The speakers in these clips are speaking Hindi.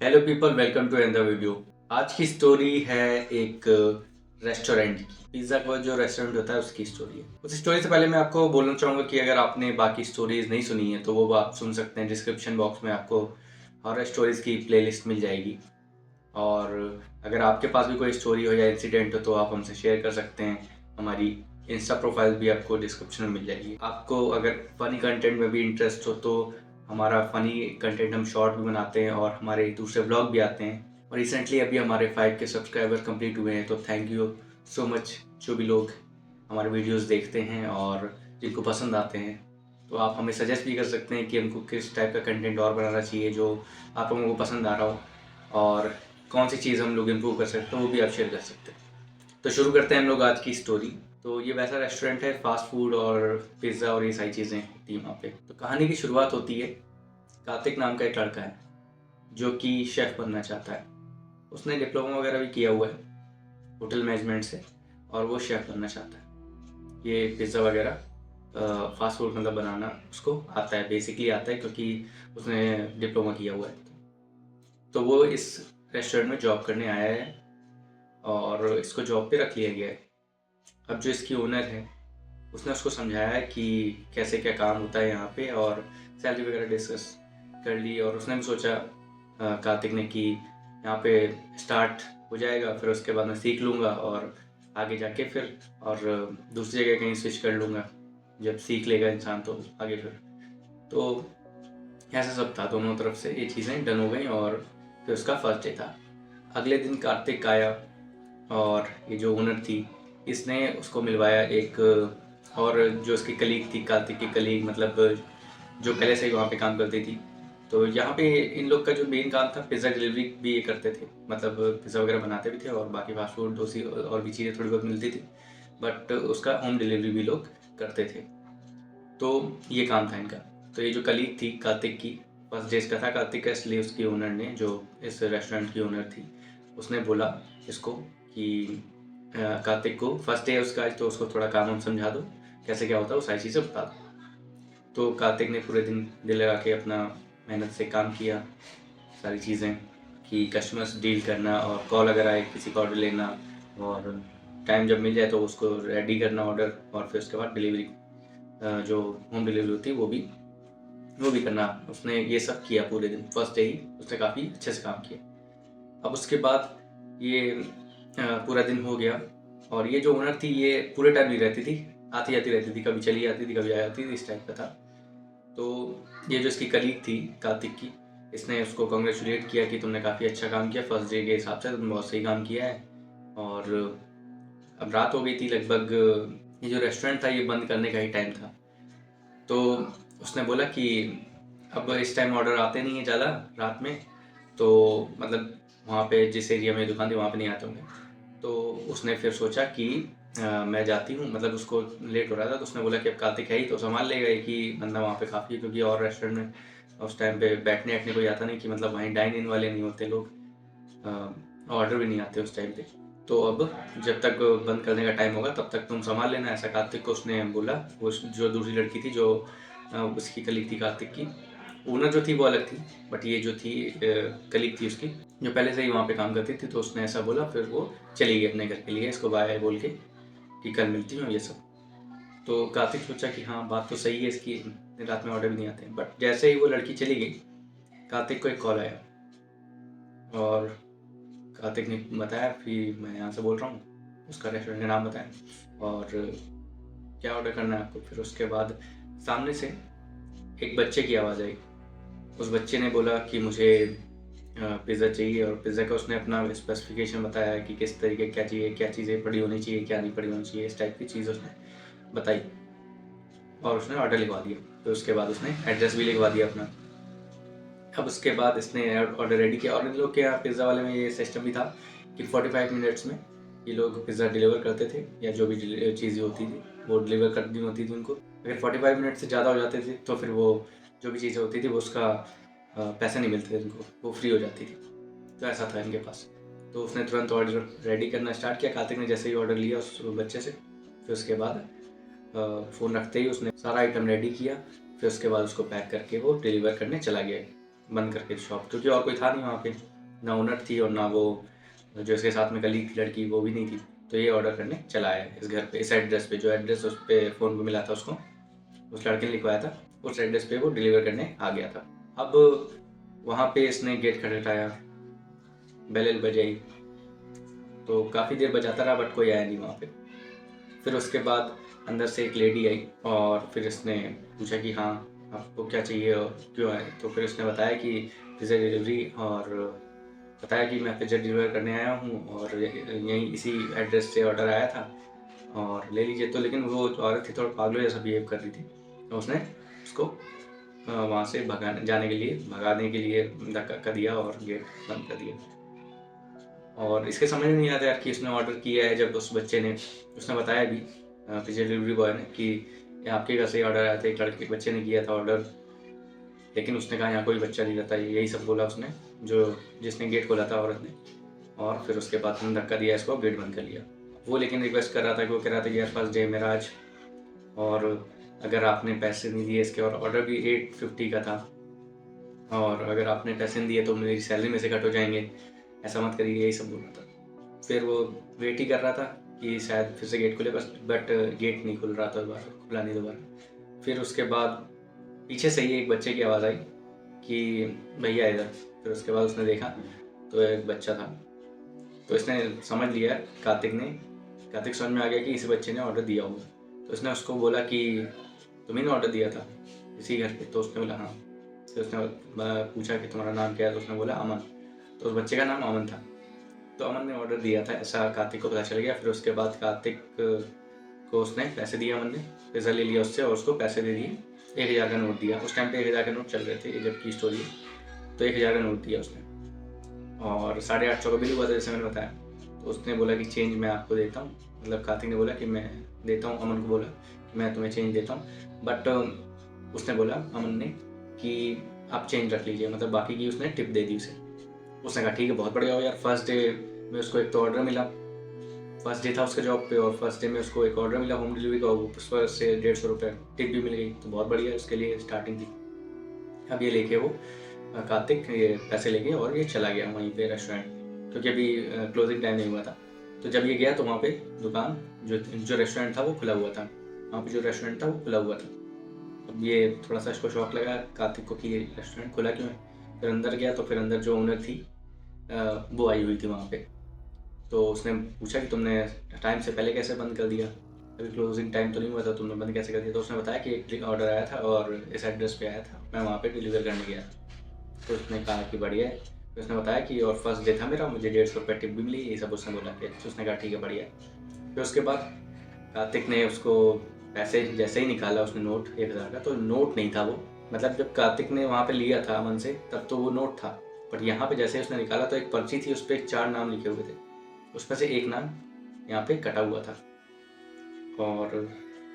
Hello people, welcome to another video. आज की स्टोरी है एक रेस्टोरेंट की। पिज़्ज़ा का जो रेस्टोरेंट होता है उसकी स्टोरी है। उस स्टोरी से पहले मैं आपको बोलना चाहूँगा कि अगर आपने बाकी स्टोरीज नहीं सुनी है तो वो आप सुन सकते हैं। डिस्क्रिप्शन बॉक्स में आपको हॉरर स्टोरीज की प्लेलिस्ट मिल जाएगी। और अगर आपके पास भी कोई स्टोरी हो या इंसिडेंट हो तो आप हमसे शेयर कर सकते हैं। हमारी इंस्टा प्रोफाइल भी आपको डिस्क्रिप्शन में मिल जाएगी। आपको अगर फनी कंटेंट में भी इंटरेस्ट हो तो हमारा फनी कंटेंट हम शॉर्ट भी बनाते हैं और हमारे दूसरे व्लॉग भी आते हैं। और रिसेंटली अभी हमारे 5 के सब्सक्राइबर कंप्लीट हुए हैं, तो थैंक यू सो मच जो भी लोग हमारे वीडियोस देखते हैं और जिनको पसंद आते हैं। तो आप हमें सजेस्ट भी कर सकते हैं कि हमको किस टाइप का कंटेंट और बनाना चाहिए जो आप लोगों को पसंद आ रहा हो, और कौन सी चीज़ हम लोग इम्प्रूव कर सकते हैं वो भी आप शेयर कर सकते हैं। तो शुरू करते हैं हम लोग आज की स्टोरी। तो ये वैसा रेस्टोरेंट है, फास्ट फूड और पिज़्ज़ा और ये सारी चीज़ें होती हैं वहाँ पे। तो कहानी की शुरुआत होती है, कार्तिक नाम का एक लड़का है जो कि शेफ़ बनना चाहता है। उसने डिप्लोमा वगैरह भी किया हुआ है होटल मैनेजमेंट से, और वो शेफ़ बनना चाहता है। ये पिज़्ज़ा वगैरह फास्ट फूड मतलब बनाना उसको आता है, बेसिकली आता है क्योंकि उसने डिप्लोमा किया हुआ है। तो वो इस रेस्टोरेंट में जॉब करने आया है और इसको जॉब पे रख लिया गया है। अब जो इसकी ओनर है उसने उसको समझाया है कि कैसे क्या काम होता है यहाँ पे, और सैलरी वगैरह डिस्कस कर ली। और उसने भी सोचा कार्तिक ने कि यहाँ पे स्टार्ट हो जाएगा, फिर उसके बाद मैं सीख लूँगा और आगे जाके फिर और दूसरी जगह कहीं स्विच कर लूँगा जब सीख लेगा इंसान तो आगे फिर। तो ऐसा सब था, दोनों तरफ से ये चीज़ें डन हो गई और फिर उसका फर्स्ट डे था। अगले दिन कार्तिक आया और ये जो ओनर थी इसने उसको मिलवाया एक और जो उसकी कलीग थी, कार्तिक की कलीग, मतलब जो पहले से ही वहाँ पे काम करती थी। तो यहाँ पे इन लोग का जो मेन काम था, पिज़्ज़ा डिलीवरी भी ये करते थे, मतलब पिज़्ज़ा वगैरह बनाते भी थे और बाकी फास्ट फूड डोसी और भी चीज़ें थोड़ी बहुत मिलती थी, बट उसका होम डिलीवरी भी लोग करते थे। तो ये काम था इनका। तो ये जो कलीग थी कार्तिक की, फर्स्ट डे इसका था कार्तिक का, इसलिए उसकी ओनर ने, जो इस रेस्टोरेंट की ओनर थी, उसने बोला इसको कि कार्तिक को फर्स्ट डे उसका आज, तो उसको थोड़ा काम हम समझा दो, कैसे क्या होता है वो सारी चीज़ें बता दो। तो कार्तिक ने पूरे दिन दिल लगा के अपना मेहनत से काम किया, सारी चीज़ें कि कस्टमर्स डील करना और कॉल अगर आए किसी का ऑर्डर लेना, और टाइम जब मिल जाए तो उसको रेडी करना ऑर्डर, और फिर उसके बाद डिलीवरी, जो होम डिलीवरी होती है वो भी करना। उसने ये सब किया पूरे दिन, फर्स्ट डे ही उसने काफ़ी अच्छे से काम किया। अब उसके बाद ये पूरा दिन हो गया और ये जो ओनर थी ये पूरे टाइम नहीं रहती थी, आती जाती रहती थी, कभी चली जाती थी कभी आ जाती थी, इस टाइप का था। तो ये जो इसकी कलीग थी कार्तिक की, इसने उसको कॉन्ग्रेचुलेट किया कि तुमने काफ़ी अच्छा काम किया, फर्स्ट डे के हिसाब से तुमने बहुत सही काम किया है। और अब रात हो गई थी लगभग, ये जो रेस्टोरेंट था ये बंद करने का ही टाइम था। तो उसने बोला कि अब इस टाइम ऑर्डर आते नहीं है ज़्यादा रात में, तो मतलब वहाँ पे जिस एरिया में दुकान थी वहाँ पे नहीं आते होंगे। तो उसने फिर सोचा कि मैं जाती हूँ, मतलब उसको लेट हो रहा था, तो उसने बोला कि अब कार्तिक है ही तो संभाल लेगा, एक ही बंदा वहाँ पे काफ़ी है, क्योंकि और रेस्टोरेंट में उस टाइम पे बैठने वैठने कोई आता नहीं, कि मतलब वहीं डाइन इन वाले नहीं होते लोग, ऑर्डर भी नहीं आते उस टाइम पे। तो अब जब तक बंद करने का टाइम होगा तब तक तुम संभाल लेना, ऐसा कार्तिक को उसने बोला। वो जो दूसरी लड़की थी, जो उसकी कलीग थी कार्तिक की, ओनर जो थी वो अलग थी, बट ये जो थी कलीग थी उसकी, जो पहले से ही वहाँ पे काम करती थी, तो उसने ऐसा बोला। फिर वो चली गई अपने घर के लिए, इसको बाय बोल के कि कल मिलती हूँ ये सब। तो कार्तिक सोचा कि हाँ बात तो सही है इसकी, रात में ऑर्डर भी नहीं आते हैं। बट जैसे ही वो लड़की चली गई, कार्तिक को एक कॉल आया और कार्तिक ने बताया कि मैं यहाँ से बोल रहा हूँ, उसका रेस्टोरेंट का नाम बताया और क्या ऑर्डर करना है आपको। फिर उसके बाद सामने से एक बच्चे की आवाज़ आई। उस बच्चे ने बोला कि मुझे पिज़्ज़ा चाहिए, और पिज़्ज़ा का उसने अपना स्पेसिफिकेशन बताया कि किस तरीके क्या चाहिए, क्या चीज़ें पड़ी होनी चाहिए, क्या नहीं पड़ी होनी चाहिए, इस टाइप की चीज़ उसने बताई और उसने ऑर्डर लिखवा दिया। फिर उसके बाद उसने एड्रेस भी लिखवा दिया अपना। अब उसके बाद इसने ऑर्डर रेडी किया, और इन लोग के यहाँ पिज़्ज़ा वाले में ये सिस्टम भी था कि 45 मिनट्स में ये लोग पिज़्ज़ा डिलीवर करते थे, या जो भी चीज़ें होती थी वो डिलीवर करनी होती थी उनको। अगर 45 मिनट से ज़्यादा हो जाते थे तो फिर वो जो भी चीज़ें होती थी वो उसका पैसे नहीं मिलते थे उनको, वो फ्री हो जाती थी। तो ऐसा था इनके पास। तो उसने तुरंत ऑर्डर रेडी करना स्टार्ट किया, कार्तिक ने जैसे ही ऑर्डर लिया उस बच्चे से। फिर उसके बाद फ़ोन रखते ही उसने सारा आइटम रेडी किया। फिर उसके बाद उसको पैक करके वो डिलीवर करने चला गया बंद करके शॉप, क्योंकि और कोई था नहीं वहाँ पे, ना ओनर थी और ना वो जो इसके साथ में कलीग थी लड़की वो भी नहीं थी। तो ये ऑर्डर करने चला आया इस घर पे, इस एड्रेस पे, जो एड्रेस उस पर फ़ोन पे मिला था उसको, उस लड़के ने लिखवाया था, उस एड्रेस पे वो डिलीवर करने आ गया था। अब वहाँ पे इसने गेट खटखटाया, बेल बजाई, तो काफ़ी देर बजाता रहा बट कोई आया नहीं वहाँ पे। फिर उसके बाद अंदर से एक लेडी आई और फिर इसने पूछा कि हाँ आपको क्या चाहिए और क्यों आए। तो फिर उसने बताया कि पिज़्ज़ा डिलीवरी, और बताया कि मैं पिज़्ज़ा डिलीवर करने आया हूँ और यहीं इसी एड्रेस से ऑर्डर आया था और ले लीजिए। तो लेकिन वो औरत थी थोड़ा पागलों जैसा बिहेव कर रही थी, तो उसने उसको वहाँ से भगाने के लिए धक्का कर दिया और गेट बंद कर दिया। और इसके समझ में नहीं आता यार कि उसने ऑर्डर किया है, जब उस बच्चे ने, उसने बताया भी पिज़्ज़ा डिलीवरी बॉय ने कि ये आपके घर से ऑर्डर आया था, एक लड़के बच्चे ने किया था ऑर्डर, लेकिन उसने कहा यहाँ कोई बच्चा नहीं रहता, यही सब बोला उसने, जो जिसने गेट खोला था औरत ने। और फिर उसके बाद उसने धक्का दिया इसको, गेट बंद कर लिया। वो लेकिन रिक्वेस्ट कर रहा था कि वो कह रहा था कि यार फर्स्ट डे मेरा आज, और अगर आपने पैसे नहीं दिए इसके, और ऑर्डर भी 850 का था, और अगर आपने पैसे नहीं दिए तो मेरी सैलरी में से कट हो जाएंगे, ऐसा मत करिए, यही सब बोल रहा था। फिर वो वेट ही कर रहा था कि शायद फिर से गेट खुले, बट गेट नहीं खुल रहा था दोबारा, खुला नहीं दोबारा। फिर उसके बाद पीछे से ही एक बच्चे की आवाज़ आई कि भैया इधर। फिर उसके बाद उसने देखा तो एक बच्चा था, तो इसने समझ लिया, कार्तिक समझ में आ गया कि इस बच्चे ने ऑर्डर दिया होगा। तो उसने उसको बोला कि तुम्ही ने ऑर्डर दिया था इसी घर पे? तो उसने बोला हाँ। तो उसने पूछा कि तुम्हारा नाम क्या है? तो उसने बोला अमन। तो उस बच्चे का नाम अमन था। तो अमन ने ऑर्डर दिया था ऐसा कार्तिक को पता चल गया। फिर उसके बाद कार्तिक को उसने पैसे दिए, अमन ने पिज़्ज़ा ले लिया उससे और उसको पैसे दे दिए। 1000 का नोट दिया, उस टाइम पे 1000 के नोट चल रहे थे जब की स्टोरी है। तो 1000 का नोट दिया उसने और 850 का बिल हुआ था जैसे मैंने बताया। तो उसने बोला कि चेंज मैं आपको देता हूँ, मतलब कार्तिक ने बोला कि मैं देता हूँ, अमन को बोला मैं तुम्हें चेंज देता हूँ, बट उसने बोला अमन ने कि आप चेंज रख लीजिए, मतलब बाकी की उसने टिप दे दी उसे। उसने कहा ठीक है, बहुत बढ़िया हो यार, फर्स्ट डे में उसको एक तो ऑर्डर मिला, फर्स्ट डे था उसके जॉब पे, और फर्स्ट डे में उसको एक ऑर्डर मिला होम डिलीवरी का, उस पर से 150 रुपये टिप भी मिल गई, तो बहुत बढ़िया उसके लिए स्टार्टिंग थी। अब ये लेके वो कार्तिक ये पैसे लेके और ये चला गया वहीं पे रेस्टोरेंट, क्योंकि अभी क्लोजिंग टाइम नहीं हुआ था। तो जब ये गया तो वहाँ पे दुकान, जो रेस्टोरेंट था वो खुला हुआ था, वहाँ पे जो रेस्टोरेंट था वो खुला हुआ था। अब ये थोड़ा सा इसको शौक लगा कार्तिक को कि ये रेस्टोरेंट खुला क्यों है। फिर अंदर गया तो फिर अंदर जो ओनर थी वो आई हुई थी वहाँ पे। तो उसने पूछा कि तुमने टाइम से पहले कैसे बंद कर दिया, अभी क्लोजिंग टाइम तो नहीं हुआ था, तुमने बंद कैसे कर दिया? तो उसने बताया कि एक ऑर्डर आया था और इस एड्रेस पे आया था, मैं वहाँ पे डिलीवर करने गया। तो उसने कहा कि बढ़िया है। तो उसने बताया कि और फर्स्ट डे था मेरा, मुझे 150 रुपये टिप भी मिली, ये सब उसने बोला कि। तो उसने कहा ठीक है बढ़िया है। फिर उसके बाद कार्तिक ने उसको पैसे जैसे ही निकाला उसने नोट 1000 का, तो नोट नहीं था वो, मतलब जब कार्तिक ने वहाँ पे लिया था अमन से तब तो वो नोट था, बट यहाँ पे जैसे ही उसने निकाला तो एक पर्ची थी, उस पर 4 नाम लिखे हुए थे, उसमें से एक नाम यहाँ पे कटा हुआ था और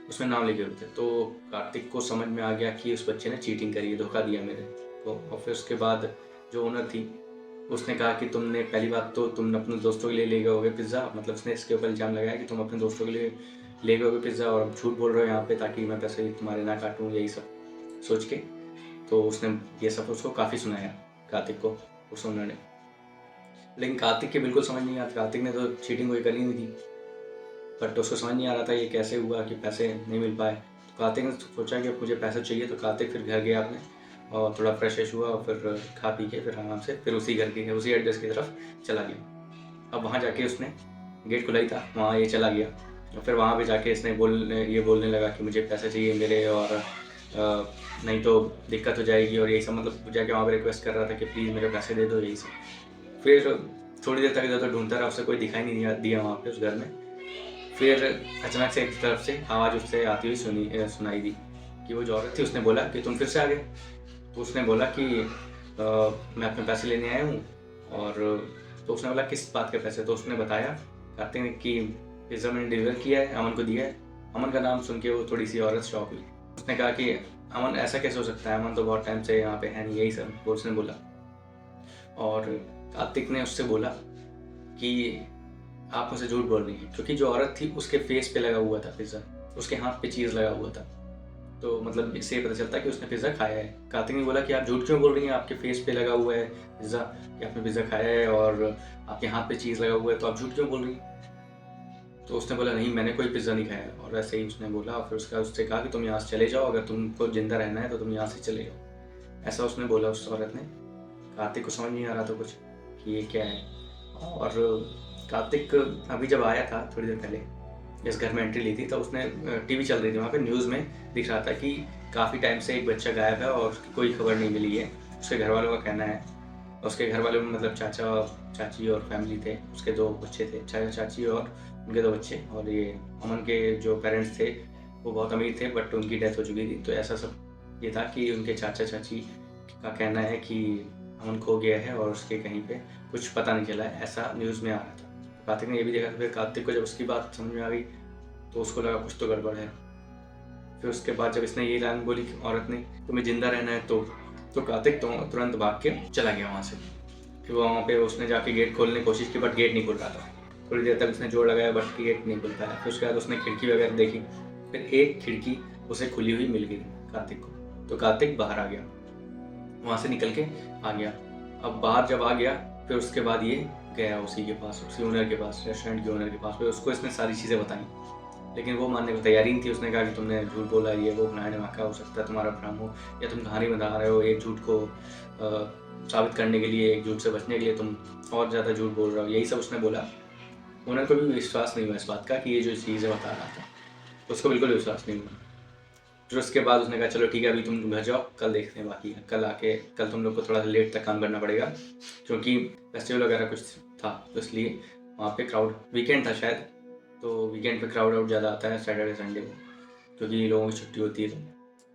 उसमें नाम लिखे हुए थे। तो कार्तिक को समझ में आ गया कि उस बच्चे ने चीटिंग करी है, धोखा दिया मेरे को। और फिर उसके बाद जो ओनर थी उसने कहा कि तुमने पहली बात तो तुम अपने दोस्तों के लिए ले गए होगे पिज़्ज़ा, मतलब उसने इसके ऊपर इल्ज़ाम लगाया कि तुम अपने दोस्तों के लिए ले गए होगे पिज़्ज़ा और झूठ बोल रहे हो यहाँ पे ताकि मैं पैसे तुम्हारे ना काटूँ, यही सब सोच के। तो उसने ये सब उसको काफ़ी सुनाया कार्तिक को उस ओनर ने, लेकिन कार्तिक की बिल्कुल समझ नहीं आता। कार्तिक ने तो चीटिंग कोई करी नहीं थी, बट उसको समझ नहीं आ रहा था ये कैसे हुआ कि पैसे नहीं मिल पाए। तो कार्तिक ने सोचा कि मुझे पैसे चाहिए, तो कार्तिक फिर घर गया अपने और थोड़ा फ्रेश हुआ और फिर खा पी के फिर आराम से फिर उसी घर के उसी एड्रेस की तरफ चला गया। अब वहाँ जाके उसने गेट खुला ही था, वहाँ ये चला गया और फिर वहाँ पे जाके इसने बोलने लगा कि मुझे पैसे चाहिए मेरे, और नहीं तो दिक्कत हो जाएगी और यही सब, मतलब जाके वहाँ पे रिक्वेस्ट कर रहा था कि प्लीज़ मेरे पैसे दे दो, यही सब। फिर थोड़ी देर तक इधर तो ढूंढता रहा, उससे कोई दिखाई नहीं दिया वहाँ पे उस घर में। फिर अचानक से एक तरफ से आवाज़ उससे आती हुई सुनाई दी कि वो जो औरत थी उसने बोला कि तुम फिर से आ गए। तो उसने बोला कि मैं अपने पैसे लेने आया हूँ। और तो उसने बोला किस बात के पैसे? तो उसने बताया कार्तिक ने कि पिज़्ज़ा मैंने डिलीवर किया है, अमन को दिया है। अमन का नाम सुन के वो थोड़ी सी औरत शॉक हुई। उसने कहा कि अमन ऐसा कैसे हो सकता है, अमन तो बहुत टाइम से यहाँ पे है नहीं, यही सब वो उसने बोला। और कार्तिक ने उससे बोला कि आप मुझसे झूठ बोल रही हैं, क्योंकि जो औरत थी उसके फेस पे लगा हुआ था पिज़्ज़ा, उसके हाथ पे चीज़ लगा हुआ था। तो मतलब इससे ये पता चलता है कि उसने पिज़्ज़ा खाया है। कार्तिक ने बोला कि आप झूठ क्यों बोल रही हैं, आपके फेस पे लगा हुआ है पिज़्ज़ा, कि आपने पिज़्ज़ा खाया है और आपके हाथ पे चीज़ लगा हुआ है, तो आप झूठ क्यों बोल रही हैं? तो उसने बोला नहीं, मैंने कोई पिज़्ज़ा नहीं खाया। और ऐसे ही उसने बोला और फिर उससे कहा कि तुम यहाँ से चले जाओ, अगर तुमको ज़िंदा रहना है तो तुम यहाँ से चले जाओ। ऐसा उसने बोला उस औरत ने। कार्तिक को समझ नहीं आ रहा था कुछ कि ये क्या है। और कार्तिक अभी जब आया था थोड़ी देर पहले, जिस घर में एंट्री ली थी, तो उसने टीवी चल रही थी, वहाँ पे न्यूज़ में दिख रहा था कि काफ़ी टाइम से एक बच्चा गायब है और उसकी कोई खबर नहीं मिली है। उसके घर वालों का कहना है, उसके घर वालों में मतलब चाचा चाची और फैमिली थे, उसके 2 बच्चे थे, चाचा चाची और उनके 2 बच्चे। और ये अमन के जो पेरेंट्स थे वो बहुत अमीर थे, बट उनकी डेथ हो चुकी थी। तो ऐसा सब ये था कि उनके चाचा चाची का कहना है कि अमन खो गया है और उसके कहीं पे कुछ पता नहीं चला है, ऐसा न्यूज़ में आ रहा था। कार्तिक ने ये भी देखा था। फिर कार्तिक को जब उसकी बात समझ में आ गई तो उसको लगा कुछ तो गड़बड़ है। फिर उसके बाद जब इसने ये लाइन बोली कि औरत ने, तुम्हें जिंदा रहना है तो कार्तिक तो तुरंत भाग के चला गया वहाँ से। फिर वहाँ पे उसने जाके गेट खोलने की कोशिश की, बट गेट नहीं खुल रहा था। थोड़ी देर तक उसने जोर लगाया, बट गेट नहीं खुल पाया। फिर उसके बाद उसने खिड़की वगैरह देखी, फिर एक खिड़की उसे खुली हुई मिल गई कार्तिक को। तो कार्तिक बाहर आ गया, वहाँ से निकल के आ गया। अब बाहर जब आ गया, फिर उसके बाद ये गया उसी के पास, उसी ओनर के पास, रेस्टोरेंट के ओनर के पास। फिर उसको इसने सारी चीज़ें बताई, लेकिन वो मानने को तैयार ही नहीं थी। उसने कहा कि तुमने झूठ बोला, ये वो फलाने वाका, हो सकता है तुम्हारा भ्रम हो, या तुम कहानी बता रहे हो। एक झूठ को साबित करने के लिए, एक झूठ से बचने के लिए तुम और ज़्यादा झूठ बोल रहे हो, यही सब उसने बोला। ओनर को भी विश्वास नहीं हुआ इस बात का कि ये जो चीज़ें बता रहा था, उसको बिल्कुल विश्वास नहीं हुआ। फिर उसके बाद उसने कहा चलो ठीक है, अभी तुम घर जाओ, कल देखते हैं बाकी। कल तुम लोग को थोड़ा लेट तक काम करना पड़ेगा, क्योंकि फेस्टिवल वगैरह कुछ था, तो इसलिए वहाँ पे क्राउड, वीकेंड था शायद, तो वीकेंड पे क्राउड आउट ज़्यादा आता है सैटरडे संडे को, क्योंकि लोगों की छुट्टी होती है।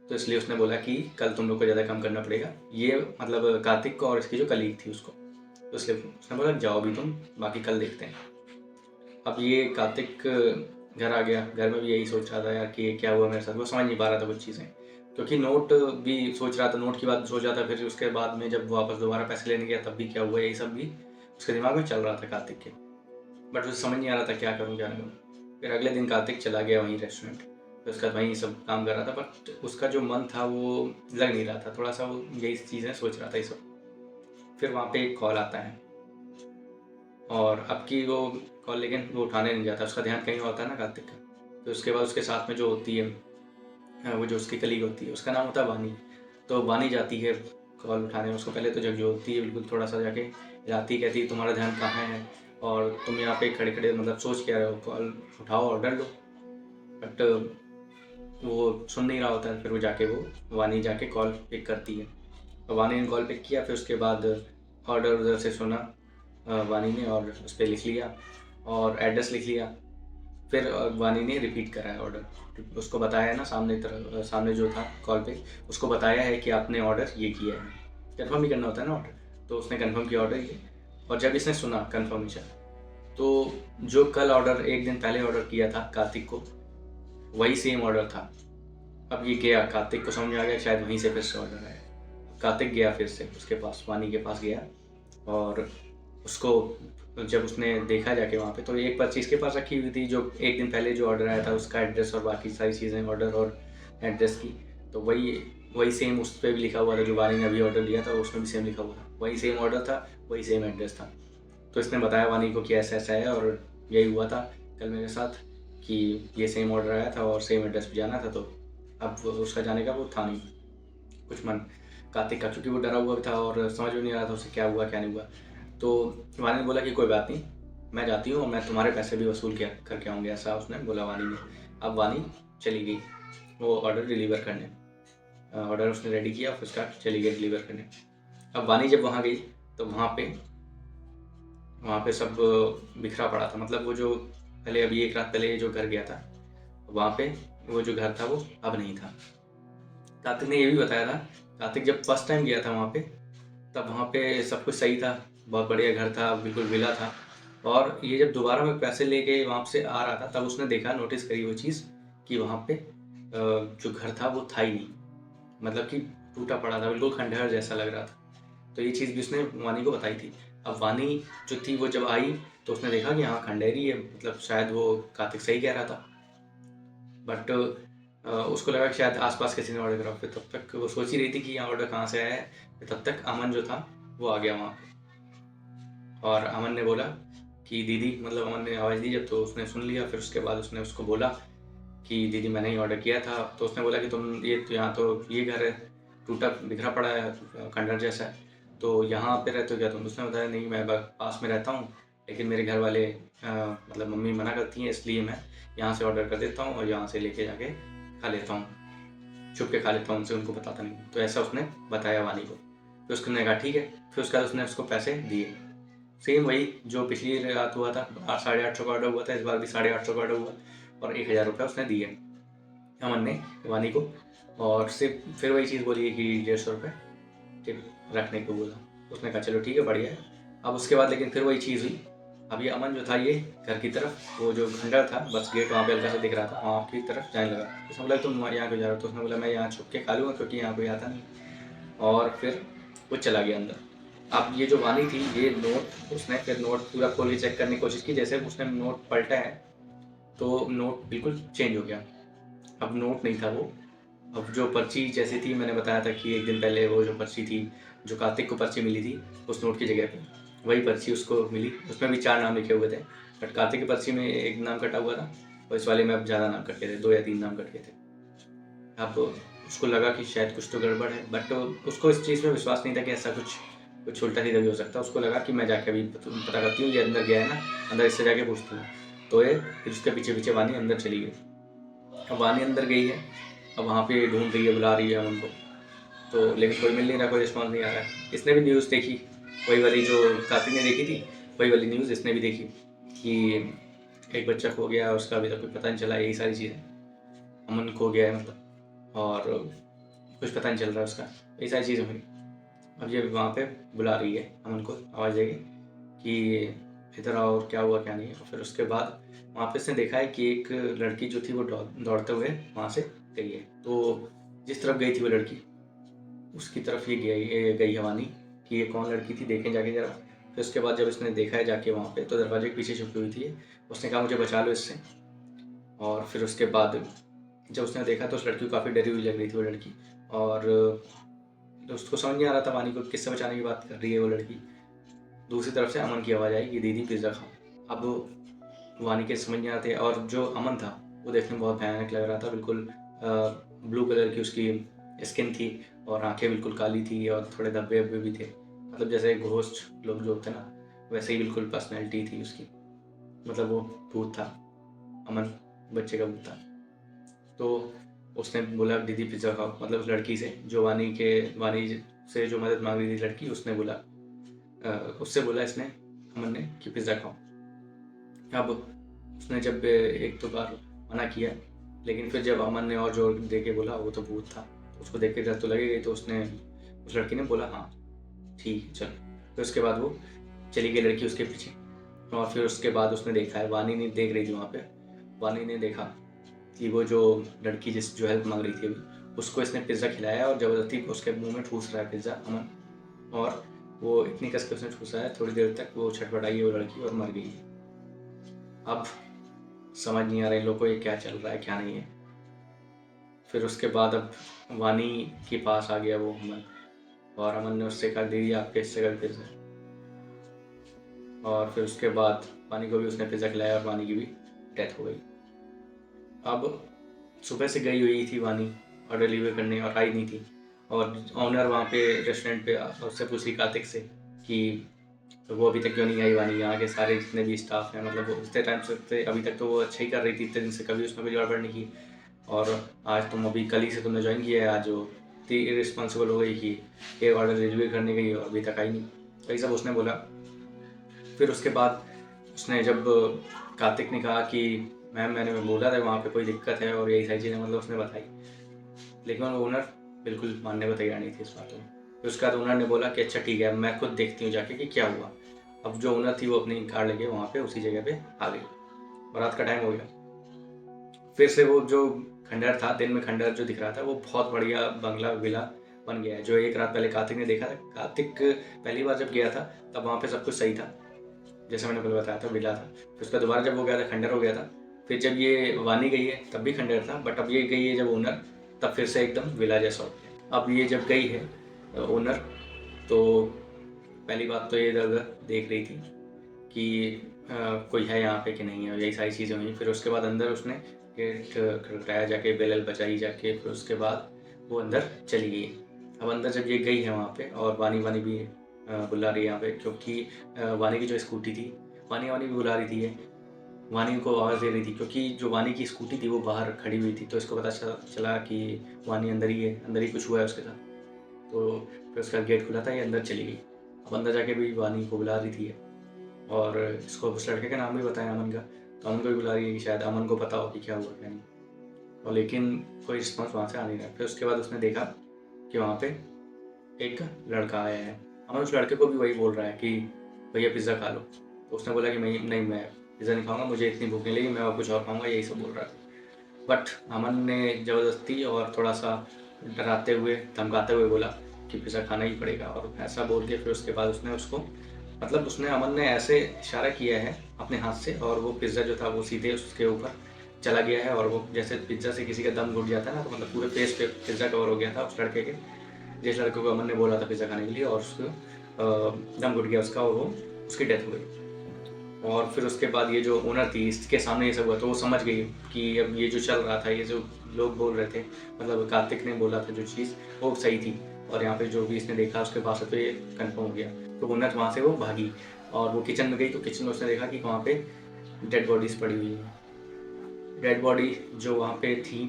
तो इसलिए उसने बोला कि कल तुम लोग को ज़्यादा काम करना पड़ेगा। ये मतलब कार्तिक को और इसकी जो कलीग थी उसको। तो इसलिए उसने बोला जाओ अभी तुम, बाकी कल देखते हैं। अब ये कार्तिक घर आ गया। घर में भी यही सोच रहा था यार कि ये क्या हुआ मेरे साथ। वो समझ नहीं पा रहा था कुछ चीज़ें, क्योंकि नोट भी सोच रहा था, नोट की बात सोच रहा था। फिर उसके बाद में जब वापस दोबारा पैसे लेने गया तब भी क्या हुआ, यही सब भी उसके दिमाग में चल रहा था कार्तिक के। बट उसे समझ नहीं आ रहा था क्या करूँ क्या नहीं करूँ। फिर अगले दिन कार्तिक चला गया वहीं रेस्टोरेंट, फिर उसका वहीं सब काम कर रहा था, बट उसका जो मन था वो लग नहीं रहा था, थोड़ा सा वो यही चीज़ें सोच रहा था ये सब। फिर वहाँ पे एक कॉल आता है, और अब की वो कॉल, लेकिन वो उठाने नहीं जाता, उसका ध्यान कहीं होता है ना कार्तिक का। तो उसके बाद उसके साथ में जो होती है, वो जो उसकी कलीग होती है, उसका नाम होता है वानी। तो वानी जाती है कॉल उठाने में। उसको पहले तो झकझोरती है बिल्कुल, थोड़ा सा जाके जाती, कहती है तुम्हारा ध्यान कहाँ है और तुम यहाँ पे खड़े खड़े मतलब सोच क्या रहे हो, कॉल उठाओ ऑर्डर लो। बट वो सुन नहीं रहा होता है। फिर वो वानी जाके कॉल पिक करती है, और वानी ने कॉल पिक किया। फिर उसके बाद ऑर्डर उधर से सुना वानी ने, और उस पर लिख लिया और एड्रेस लिख लिया। फिर वानी ने रिपीट करा है ऑर्डर, उसको बताया है ना सामने जो था कॉल पे, उसको बताया है कि आपने ऑर्डर ये किया है। कंफर्म ही करना होता है ना ऑर्डर, तो उसने कंफर्म किया ऑर्डर ये। और जब इसने सुना कंफर्मेशन, तो जो कल ऑर्डर एक दिन पहले ऑर्डर किया था कार्तिक को, वही सेम ऑर्डर था। अब ये गया, कार्तिक को समझ में आ गया शायद वहीं से फिर से ऑर्डर आया। कार्तिक गया फिर से उसके पास, वानी के पास गया, और उसको जब उसने देखा जाके वहाँ पे, तो एक पर्ची इसके पास रखी हुई थी जो एक दिन पहले जो ऑर्डर आया था, उसका एड्रेस और बाकी सारी चीज़ें ऑर्डर और एड्रेस की। तो वही सेम उस पर भी लिखा हुआ था, जो वानी ने अभी ऑर्डर लिया था उसमें भी सेम लिखा हुआ था, वही सेम ऑर्डर था, वही सेम एड्रेस था। तो इसने बताया वानी को कि ऐसा ऐसा है, और यही हुआ था कल मेरे साथ, कि ये सेम ऑर्डर आया था और सेम एड्रेस पे जाना था। तो अब उसका जाने का वो था नहीं कुछ मन कार्तिक का, क्योंकि वो डरा हुआ था और समझ में नहीं आ रहा था उसे क्या हुआ क्या नहीं हुआ। तो वानी ने बोला कि कोई बात नहीं, मैं जाती हूँ और मैं तुम्हारे पैसे भी वसूल किया करके आऊँगी, ऐसा उसने बोला वानी ने। अब वानी चली गई वो ऑर्डर डिलीवर करने। ऑर्डर उसने रेडी किया, फिर उसका चली गई डिलीवर करने। अब वानी जब वहाँ गई तो वहाँ पे सब बिखरा पड़ा था, मतलब वो जो पहले अभी एक रात पहले जो घर गया था, वहाँ पे वो जो घर था वो अब नहीं था। कार्तिक ने ये भी बताया था, कार्तिक जब फर्स्ट टाइम गया था वहाँ पे, तब वहाँ पे सब कुछ सही था, बहुत बढ़िया घर था, बिल्कुल विला था। और ये जब दोबारा में पैसे लेके वहाँ से आ रहा था, तब उसने देखा, नोटिस करी वो चीज़ कि वहाँ पे जो घर था वो था ही नहीं, मतलब कि टूटा पड़ा था, बिल्कुल खंडहर जैसा लग रहा था। तो ये चीज़ भी उसने वानी को बताई थी। अब वानी जो थी वो जब आई तो उसने देखा कि हाँ खंडहर ही है, मतलब शायद वो कार्तिक सही कह रहा था। बट उसको लगा कि शायद आसपास किसी ने ऑर्डर करा, फिर तब तक वो सोच ही रही थी कि यहाँ ऑर्डर कहाँ से आया है। फिर तब तक अमन जो था वो आ गया वहाँ पे, और अमन ने बोला कि दीदी, मतलब अमन ने आवाज़ दी जब, तो उसने सुन लिया। फिर उसके बाद उसने उसको बोला कि दीदी मैंने ही ऑर्डर किया था। तो उसने बोला कि तुम ये तो यहाँ तो ये घर है, टूटा बिखरा पड़ा है, खंडर जैसा है, तो यहाँ पे रहते हो क्या तुम? उसने बताया नहीं, मैं पास में रहता हूँ, लेकिन मेरे घर वाले मतलब मम्मी मना करती हैं, इसलिए मैं यहाँ से ऑर्डर कर देता हूँ और यहाँ से लेके जाके खा लेता हूँ, छुप के खा लेता हूँ, उनसे उनको बताता नहीं। तो ऐसा उसने बताया वानी को। फिर उसने कहा ठीक है। फिर उसके बाद उसने उसको पैसे दिए, सेम वही जो पिछली रात हुआ था, 850 का ऑर्डर हुआ था, इस बार भी 850 का ऑर्डर हुआ, और 1000 रुपये उसने दिए अमन ने वानी को। और सिर्फ फिर वही चीज़ बोली कि 150 रुपये टिप रखने को बोला। उसने कहा चलो ठीक है, बढ़िया है। अब उसके बाद लेकिन फिर वही चीज़ हुई। अब ये अमन जो था, ये घर की तरफ, वो जो खंडर था, बस गेट वहाँ पे हल्का सा दिख रहा था, वहाँ की तरफ जाने लगा। उसने बोला तुम यहाँ क्यों जा रहे हो? तो उसने बोला मैं यहाँ छुप के खा लूँगा, क्योंकि यहाँ कोई आता नहीं। और फिर वो चला गया अंदर। अब ये जो वानी थी, ये नोट, उसने फिर नोट पूरा खोल के चेक करने की कोशिश की। जैसे उसने नोट पलटा है तो नोट बिल्कुल चेंज हो गया। अब नोट नहीं था वो, अब जो पर्ची जैसी थी, मैंने बताया था कि एक दिन पहले वो जो पर्ची थी, जो कार्तिक को पर्ची मिली थी उस नोट की जगह पे, वही पर्ची उसको मिली। उसमें भी 4 नाम लिखे हुए थे, बट कार्तिक की पर्ची में एक नाम कटा हुआ था, और इस वाले में अब ज़्यादा नाम कटे थे, 2 या 3 नाम कट गए थे। अब उसको लगा कि शायद कुछ तो गड़बड़ है, बट उसको इस चीज़ में विश्वास नहीं था कि ऐसा कुछ उल्टा सीधा भी हो सकता है। उसको लगा कि मैं जाके अभी पता करती हूँ, ये अंदर गया है ना, अंदर इससे जाके पूछती हूँ। तो ये फिर उसके पीछे पीछे वानी अंदर चली गई। अब वानी अंदर गई है, अब वहाँ पे ढूंढ रही है, बुला रही है उनको, तो लेकिन कोई मिल नहीं रहा, कोई रिस्पॉन्स नहीं आ रहा है। इसने भी न्यूज़ देखी, वही वाली जो कार्तिक ने देखी थी, वही वाली न्यूज़ इसने भी देखी कि एक बच्चा खो गया, उसका अभी तक कोई पता नहीं चला, यही सारी चीज़ें। अमन खो गया है मतलब, और कुछ पता नहीं चल रहा है उसका, यही सारी चीज़ें हुई। अब ये वहाँ पे बुला रही है अमन को, आवाज़ देगी कि इधर आओ, और क्या हुआ क्या नहीं। और फिर उसके बाद वहाँ पे इसने देखा है कि एक लड़की जो थी वो दौड़ते हुए वहाँ से गई है। तो जिस तरफ गई थी वो लड़की, उसकी तरफ ये गई है वानी कि ये कौन लड़की थी, देखें जाके ज़रा। फिर उसके बाद जब इसने देखा है जाके वहाँ पे, तो दरवाजे के पीछे छुपी हुई थी। उसने कहा मुझे बचा लो इससे। और फिर उसके बाद जब उसने देखा तो उस लड़की को काफ़ी डरी हुई लग रही थी वो लड़की, और उसको समझ नहीं आ रहा था वानी को किससे बचाने की बात कर रही है वो लड़की। दूसरी तरफ से अमन की आवाज़ आई कि दीदी पिज़्ज़ा खाओ। अब वानी के समझ नहीं आते, और जो अमन था वो देखने में बहुत भयानक लग रहा था, बिल्कुल ब्लू कलर की उसकी स्किन थी, और आंखें बिल्कुल काली थी, और थोड़े धब्बे वब्बे भी थे, मतलब जैसे घोस्ट लोग जो होते ना, वैसे ही बिल्कुल पर्सनैलिटी थी उसकी। मतलब वो भूत था, अमन बच्चे का भूत था। तो उसने बोला दीदी पिज़्ज़ा खाओ, मतलब उस लड़की से जो वानी से जो मदद मांग रही थी लड़की, उसने बोला उससे बोला इसने, अमन ने, कि पिज़्ज़ा खाओ। अब उसने जब एक दो बार मना किया, लेकिन फिर जब अमन ने और जोर दे के बोला, वो तो भूत था, तो उसको देख के डर तो लगेगा ही। तो उस लड़की ने बोला हाँ ठीक है चल। फिर उसके बाद वो चली गई लड़की उसके पीछे। और फिर उसके बाद उसने देखा है, वानी ने देख रही थी वहाँ पे, वानी ने देखा कि वो जो लड़की जो हेल्प मांग रही थी अभी, उसको इसने पिज़्ज़ा खिलाया, और ज़बरदस्ती उसके मुंह में ठूस रहा है पिज़्ज़ा अमन। और वो इतनी कस के उसने ठूसा है, थोड़ी देर तक वो छटपटाई है वो लड़की, और मर गई है। अब समझ नहीं आ रहा इन लोगों को ये क्या चल रहा है क्या नहीं है। फिर उसके बाद अब वानी के पास आ गया वो अमन, और अमन ने उससे कहा दीदी आपके हिस्से का पिज़्ज़ा। और फिर उसके बाद वानी को भी उसने पिज़्ज़ा खिलाया, और वानी की भी डेथ हो गई। अब सुबह से गई हुई थी वानी और डिलीवर करने, और आई नहीं थी। और ऑनर वहाँ पे रेस्टोरेंट पे उससे पूछी कार्तिक से कि वो अभी तक क्यों नहीं आई वानी, यहाँ के सारे जितने भी स्टाफ हैं, मतलब वो उतने टाइम से अभी तक तो वो अच्छा ही कर रही थी, इतने दिन से कभी उसमें कोई गड़बड़ नहीं की। और आज तुम अभी कल ही से तुमने ज्वाइन किया है, आज वो इतनी इरिस्पॉन्सिबल हो गई कि एक ऑर्डर डिलीवर करने गई और अभी तक आई नहीं। तो ये सब उसने बोला। फिर उसके बाद उसने जब कार्तिक ने कहा कि मैम मैंने बोला था वहाँ पे कोई दिक्कत है, और यही सारी चीज़ें मतलब उसने बताई, लेकिन वो ओनर बिल्कुल मानने को तैयार नहीं थी इस बात में। फिर उसके बाद ओनर ने बोला कि अच्छा ठीक है, मैं खुद देखती हूँ जाके कि क्या हुआ। अब जो ओनर थी वो अपनी कार लेके वहाँ पे उसी जगह पे आ गई, और रात का टाइम हो गया। फिर से वो जो खंडर था, दिन में खंडर जो दिख रहा था, वो बहुत बढ़िया बंगला विला बन गया है, जो एक रात पहले कार्तिक ने देखा था। कार्तिक पहली बार जब गया था तब वहाँ पे सब कुछ सही था, जैसे मैंने पहले बताया था, विला था। फिर उसका दोबारा जब वो गया था, खंडर हो गया था, फिर जब ये वानी गई है तब भी खंडहर था, बट अब ये गई है जब ओनर, तब फिर से एकदम विला जैसा हो गया। अब ये जब गई है ओनर, तो पहली बात तो ये इधर उधर देख रही थी कि कोई है यहाँ पे कि नहीं है, यही सारी चीज़ें हुई। फिर उसके बाद अंदर उसने गेट खटखटाया जाके, बेल बजाई जाके, फिर उसके बाद वो अंदर चली गई। अब अंदर जब ये गई है वहाँ पे, और वानी वानी भी बुला रही है यहाँ पे, क्योंकि वानी की जो स्कूटी थी, वानी वानी भी बुला रही थी ये, वानी को आवाज़ दे रही थी, क्योंकि जो वानी की स्कूटी थी वो बाहर खड़ी हुई थी, तो इसको पता चला कि वानी अंदर ही है, अंदर ही कुछ हुआ है उसके साथ। तो फिर उसका गेट खुला था, ये अंदर चली गई। अब अंदर जाके भी वानी को बुला रही थी ये, और इसको उस लड़के का नाम भी बताया अमन का, तो अमन को भी बुला रही है कि शायद अमन को पता हो कि क्या हुआ क्या नहीं, और लेकिन कोई रिस्पॉन्स वहाँ से आ नहीं रहा। फिर उसके बाद उसने देखा कि वहाँ पे एक लड़का आया है। अमन उस लड़के को भी वही बोल रहा है कि भैया पिज़्ज़ा खा लो, तो उसने बोला कि नहीं मैं पिज़्ज़ा नहीं खाऊंगा, मुझे इतनी भूख नहीं लगी, मैं और कुछ और खाऊंगा, यही सब बोल रहा है। बट अमन ने ज़बरदस्ती और थोड़ा सा डराते हुए धमकाते हुए बोला कि पिज़्ज़ा खाना ही पड़ेगा, और ऐसा बोल के फिर उसके बाद उसने उसको, मतलब उसने, अमन ने ऐसे इशारा किया है अपने हाथ से, और वो पिज़्ज़ा जो था वो सीधे उसके ऊपर चला गया है, और वो जैसे पिज़्ज़ा से किसी का दम घुट जाता है ना, तो मतलब पूरे फेस पे पिज़्ज़ा कवर हो गया था उस लड़के के, जिस लड़के को अमन ने बोला था पिज़्ज़ा खाने के लिए, और उसको दम घुट गया उसका, और वो उसकी डेथ हो गई। और फिर उसके बाद ये जो ओनर थी, इसके सामने ये सब हुआ, तो वो समझ गई कि अब ये जो चल रहा था, ये जो लोग बोल रहे थे, मतलब कार्तिक ने बोला था जो चीज़, वो सही थी, और यहाँ पे जो भी इसने देखा उसके बाद तो ये कंफर्म हो गया। तो ओनर वहाँ से वो भागी, और वो किचन में गई, तो किचन में उसने देखा कि वहाँ पे डेड बॉडीज़ पड़ी हुई हैं। डेड बॉडी जो वहाँ पे थी,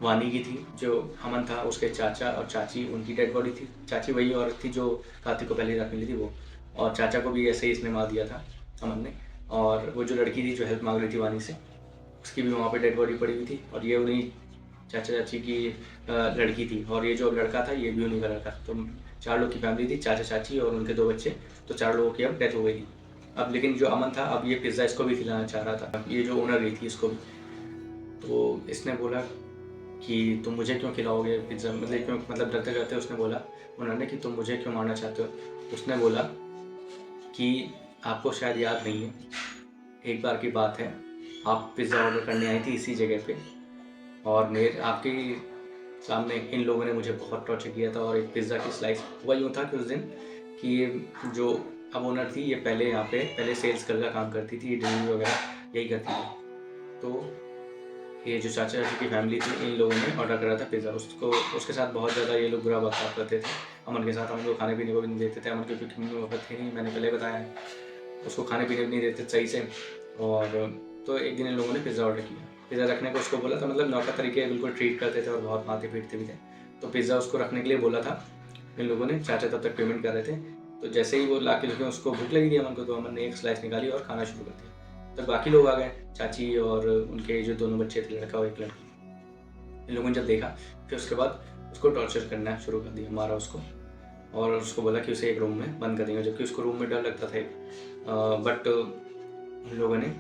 वानी की थी, जो अमन था उसके चाचा और चाची, उनकी डेड बॉडी थी। चाची वही औरत थी जो कार्तिक को पहले रात मिली थी वो, और चाचा को भी ऐसे ही इसने मार दिया था अमन ने। और वो जो लड़की थी जो हेल्प मांग रही थी वानी से, उसकी भी वहाँ पे डेड बॉडी पड़ी हुई थी, और ये उन्हीं चाचा चाची की लड़की थी, और ये जो लड़का था ये भी उन्हीं का लड़का। तो 4 लोग की फैमिली थी, चाचा चाची और उनके 2 बच्चे, तो 4 लोगों की अब डेथ हो गई थी। अब लेकिन जो अमन था, अब ये पिज़्ज़ा इसको भी खिलाना चाह रहा था, ये जो ओनर गई थी इसको भी। तो इसने बोला कि तुम मुझे क्यों खिलाओगे पिज़्ज़ा, मतलब क्यों, मतलब डरते डरते उसने बोला उन्होंने कि तुम मुझे क्यों मारना चाहते हो। उसने बोला कि आपको शायद याद नहीं है, एक बार की बात है, आप पिज़्ज़ा ऑर्डर करने आई थी इसी जगह पे, और मेरे आपके सामने इन लोगों ने मुझे बहुत टॉर्चर किया था, और एक पिज़्ज़ा की स्लाइस हुआ यूँ था कि उस दिन कि ये जो अब ओनर थी, ये पहले यहाँ पे पहले सेल्स गर्ल का काम करती थी, डिलीवरी वगैरह यही करती थी। तो ये जो चाचा चाची की फैमिली थी, इन लोगों ने ऑर्डर करा था पिज़्ज़ा, उसको उसके साथ बहुत ज़्यादा ये लोग बुरा बर्ताव करते थे अमन के साथ। अमन को खाने पीने को भी नहीं देते थे, अमन की क्योंकि मम्मी पापा थे नहीं, मैंने पहले बताया है, उसको खाने पीने भी नहीं देते सही से। और तो एक दिन इन लोगों ने पिज़्ज़ा ऑर्डर किया, पिज़्ज़ा रखने को उसको बोला था, मतलब नौकर तरीके बिल्कुल ट्रीट करते थे और बहुत मारते पीटते भी थे। तो पिज़्ज़ा उसको रखने के लिए बोला था इन लोगों ने, चाचा तब तक पेमेंट कर रहे थे। तो जैसे ही वो ला के उसको भूख लगी थी अमन को, तो अमन ने एक स्लाइस निकाली और खाना शुरू कर दिया। तब बाकी लोग आ गए, चाची और उनके जो 2 बच्चे थे, लड़का और एक लड़की। इन लोगों ने जब देखा, फिर उसके बाद उसको टॉर्चर करना शुरू कर दिया, मारा उसको, और उसको बोला कि उसे एक रूम में बंद कर देंगे, जबकि उसको रूम में डर लगता था। बट उन लोगों ने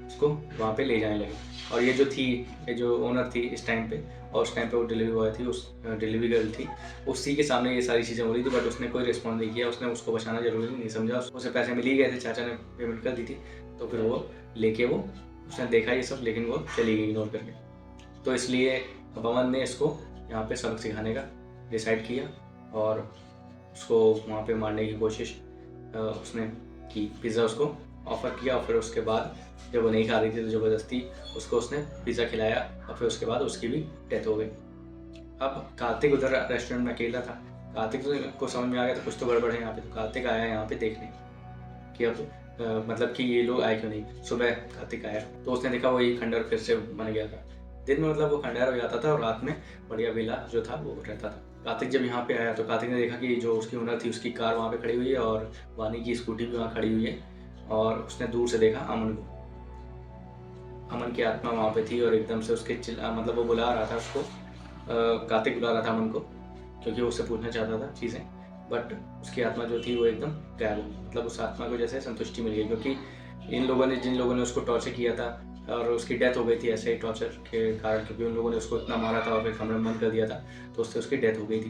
उसको वहाँ पे ले जाने लगे। और ये जो थी, ये जो ओनर थी इस टाइम पे, और उस टाइम पे वो डिलीवरी बॉय थी, उस डिलीवरी गर्ल थी, उसी के सामने ये सारी चीज़ें हो रही थी, बट उसने कोई रिस्पॉन्स नहीं किया, उसने उसको बचाना जरूरी नहीं समझा। उसे पैसे मिल ही गए थे, चाचा ने पेमेंट कर दी थी, तो फिर वो लेके वो, उसने देखा ये सब, लेकिन वो चली गई इग्नोर करके। तो इसलिए अमन ने इसको यहाँ पे सबक सिखाने का डिसाइड किया, और उसको वहाँ पे मारने की कोशिश उसने की। पिज़्ज़ा उसको ऑफ़र किया, और फिर उसके बाद जब वो नहीं खा रही थी तो ज़बरदस्ती उसको उसने पिज़्ज़ा खिलाया, और फिर उसके बाद उसकी भी डेथ हो गई। अब कार्तिक उधर रेस्टोरेंट में अकेला था। कार्तिक को समझ में आ गया था कुछ तो गड़बड़ है यहाँ पे, तो कार्तिक आया यहाँ पे देखने कि अब मतलब कि ये लोग आए क्यों नहीं। सुबह कार्तिक आया तो उसने देखा वही खंडहर फिर से बन गया था। दिन में मतलब वो खंडहर हो जाता था, और रात में बढ़िया विला जो था वो रहता था। कार्तिक जब यहाँ पे आया तो कार्तिक ने देखा कि जो उसकी ओनर थी उसकी कार वहाँ पे खड़ी हुई है, और वानी की स्कूटी भी वहाँ खड़ी हुई है, और उसने दूर से देखा अमन को। अमन की आत्मा वहाँ पे थी, और एकदम से उसके मतलब वो बुला रहा था उसको, कार्तिक बुला रहा था अमन को, क्योंकि वो उससे पूछना चाहता था चीज़ें, बट उसकी आत्मा जो थी वो एकदम गायब हो गई। मतलब उस आत्मा को जैसे संतुष्टि मिल गई, क्योंकि इन लोगों ने, जिन लोगों ने उसको टॉर्चर किया था, और उसकी डेथ हो गई थी ऐसे ही टॉर्चर के कारण, क्योंकि उन लोगों ने उसको इतना मारा था और फिर कमरे में बंद कर दिया था, तो उससे उसकी डेथ हो गई थी।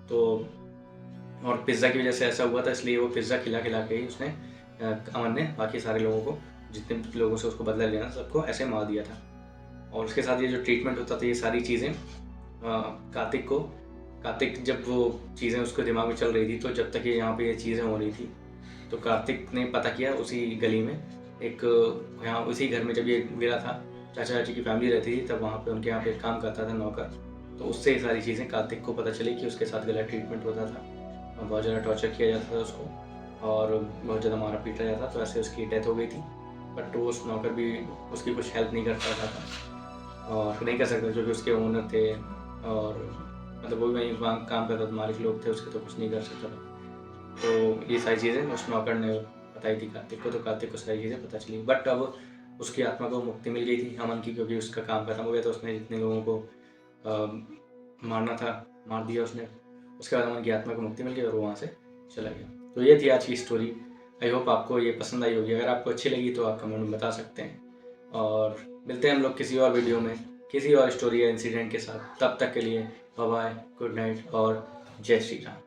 तो और पिज़्ज़ा की वजह से ऐसा हुआ था, इसलिए वो पिज़्ज़ा खिला खिला के ही उसने, अमन ने बाकी सारे लोगों को, जितने भी लोगों से उसको बदला लेना, सबको ऐसे मार दिया था। और उसके साथ ये जो ट्रीटमेंट होता था, ये सारी चीज़ें कार्तिक जब वो चीज़ें उसके दिमाग में चल रही थी, तो जब तक ये यहाँ पे ये चीज़ें हो रही थी, तो कार्तिक ने पता किया उसी गली में एक, यहाँ उसी घर में जब ये गिरा था, चाचा चाची की फैमिली रहती थी, तब वहाँ पे उनके यहाँ पे काम करता था नौकर। तो उससे ये सारी चीज़ें कार्तिक को पता चली कि उसके साथ गलत ट्रीटमेंट होता था और बहुत ज़्यादा टॉर्चर किया जाता था उसको और बहुत ज़्यादा मारा पीटा जाता, तो ऐसे उसकी डेथ हो गई थी। बट वो उस नौकर भी उसकी कुछ हेल्प नहीं कर पाता था और नहीं कर सकता, जो कि उसके ओनर थे और मतलब वो भी वहीं काम करता था, मालिक लोग थे उसके, तो कुछ नहीं कर सकता था। तो ये सारी चीज़ें उस नौकर ने बताई थी कार्तिक को, तो कार्तिक को सारी चीज़ें पता चली। बट अब उसकी आत्मा को मुक्ति मिल गई थी अमन की, क्योंकि उसका काम खत्म हो गया था, उसने जितने लोगों को मारना था मार दिया उसने। उसके बाद अमन की आत्मा को मुक्ति मिल गई और वो वहाँ से चला गया। तो ये थी आज की स्टोरी। आई होप आपको ये पसंद आई होगी। अगर आपको अच्छी लगी तो आप कमेंट में बता सकते हैं और मिलते हैं हम लोग किसी और वीडियो में किसी और स्टोरी या इंसिडेंट के साथ। तब तक के लिए बाय बाय, गुड नाइट और जय श्री राम।